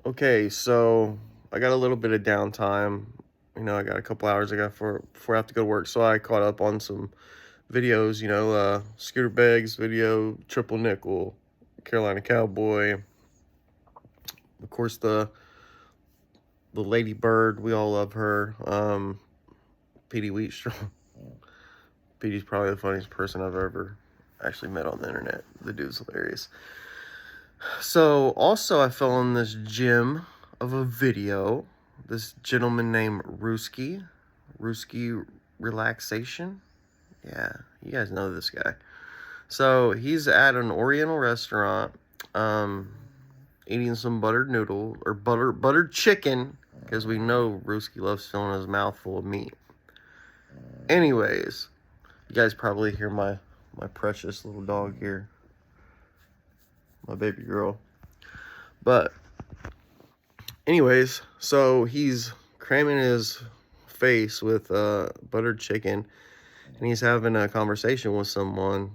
Okay, so I got a little bit of downtime. I got a couple hours before I have to go to work. So I caught up on some videos, Scooter Beggs video, Triple Nickel, Carolina Cowboy, of course the Lady Bird, we all love her. Petey Wheatstraw. Petey's probably the funniest person I've ever actually met on the internet. The dude's hilarious. So also I fell in this gem of a video. This gentleman named Ruski Relaxation. Yeah, you guys know this guy. So he's at an Oriental restaurant, eating some buttered noodle or buttered chicken, because we know Ruski loves filling his mouth full of meat. Anyways, you guys probably hear my precious little dog here, my baby girl. But anyways, so he's cramming his face with buttered chicken, and he's having a conversation with someone.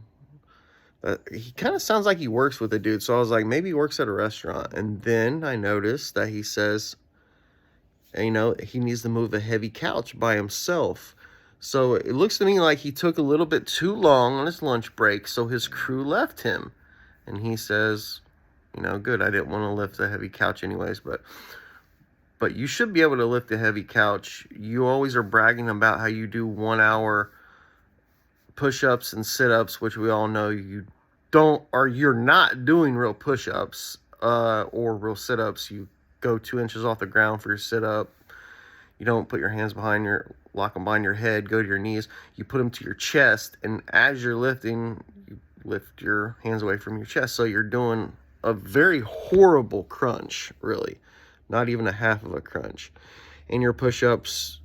He kind of sounds like he works with a dude, so I was like, maybe he works at a restaurant. And then I noticed that he says, he needs to move a heavy couch by himself. So it looks to me like he took a little bit too long on his lunch break, so his crew left him. And he says, good, I didn't want to lift a heavy couch anyways, but you should be able to lift a heavy couch. You always are bragging about how you do 1 hour push-ups and sit-ups, which we all know you don't, or you're not doing real push-ups or real sit-ups. You go 2 inches off the ground for your sit-up. You don't put your hands lock them behind your head, go to your knees. You put them to your chest, and as you're lifting, you lift your hands away from your chest. So you're doing a very horrible crunch, really. Not even a half of a crunch. And your push-ups,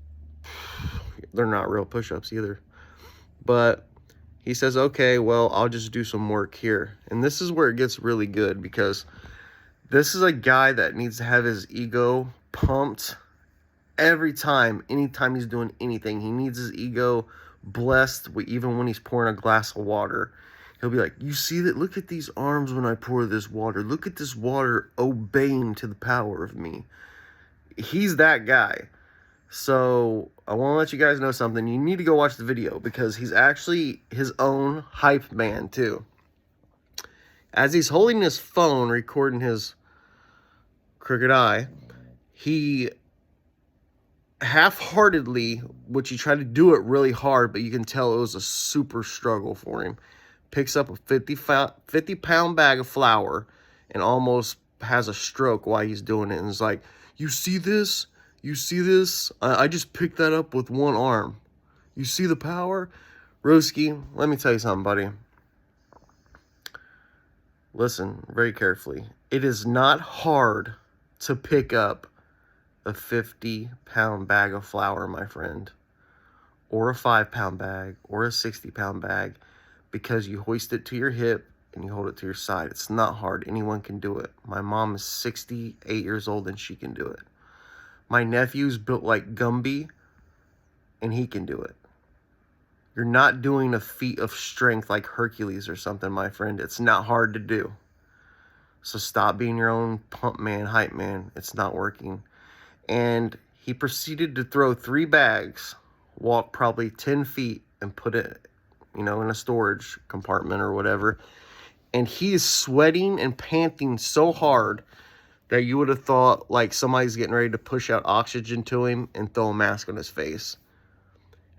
they're not real push-ups either. But he says, okay, well, I'll just do some work here. And this is where it gets really good, because this is a guy that needs to have his ego pumped anytime he's doing anything. He needs his ego blessed, even when he's pouring a glass of water. He'll be like, you see that? Look at these arms when I pour this water. Look at this water obeying to the power of me. He's that guy. So I want to let you guys know something. You need to go watch the video, because he's actually his own hype man too. As he's holding his phone recording his crooked eye, he half-heartedly, which he tried to do it really hard, but you can tell it was a super struggle for him, picks up a 50-pound bag of flour and almost has a stroke while he's doing it. And it's like, you see this? You see this? I just picked that up with one arm. You see the power? Roski, let me tell you something, buddy. Listen very carefully. It is not hard to pick up a 50-pound bag of flour, my friend, or a 5-pound bag, or a 60-pound bag, because you hoist it to your hip and you hold it to your side. It's not hard. Anyone can do it. My mom is 68 years old and she can do it. My nephew's built like Gumby and he can do it. You're not doing a feat of strength like Hercules or something, my friend. It's not hard to do. So stop being your own pump man, hype man. It's not working. And he proceeded to throw 3 bags, walk probably 10 feet, and put it, in a storage compartment or whatever. And he is sweating and panting so hard that you would have thought like somebody's getting ready to push out oxygen to him and throw a mask on his face.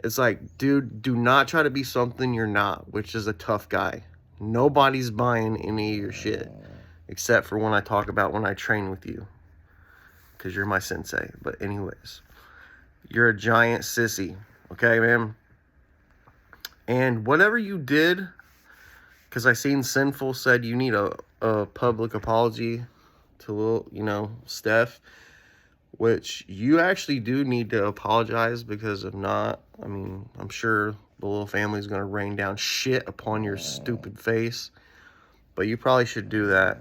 It's like, dude, do not try to be something you're not, which is a tough guy. Nobody's buying any of your shit, except for when I talk about when I train with you, because you're my sensei. But anyways, you're a giant sissy, okay, man? And whatever you did, because I seen Sinful said you need a public apology to little, Steph, which you actually do need to apologize, because if not, I'm sure the little family's going to rain down shit upon your stupid face. But you probably should do that.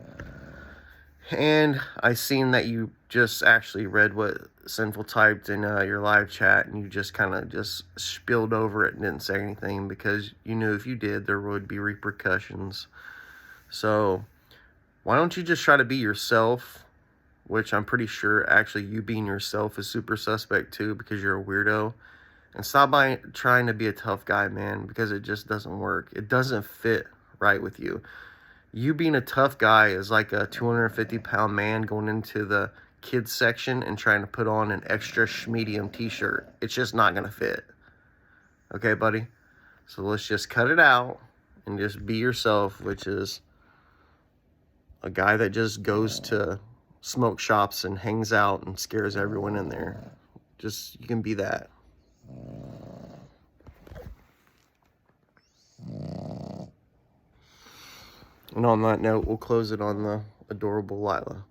And I seen that you just actually read what Sinful typed in your live chat, and you just kind of just spilled over it and didn't say anything, because you knew if you did, there would be repercussions. So why don't you just try to be yourself which I'm pretty sure actually you being yourself is super suspect too, because you're a weirdo. And stop trying to be a tough guy, man, because it just doesn't work. It doesn't fit right with you. You being a tough guy is like a 250-pound man going into the kids section and trying to put on an extra medium t-shirt. It's just not going to fit. Okay, buddy? So let's just cut it out and just be yourself, which is a guy that just goes to smoke shops and hangs out and scares everyone in there. Just, you can be that. And on that note, we'll close it on the adorable Lila.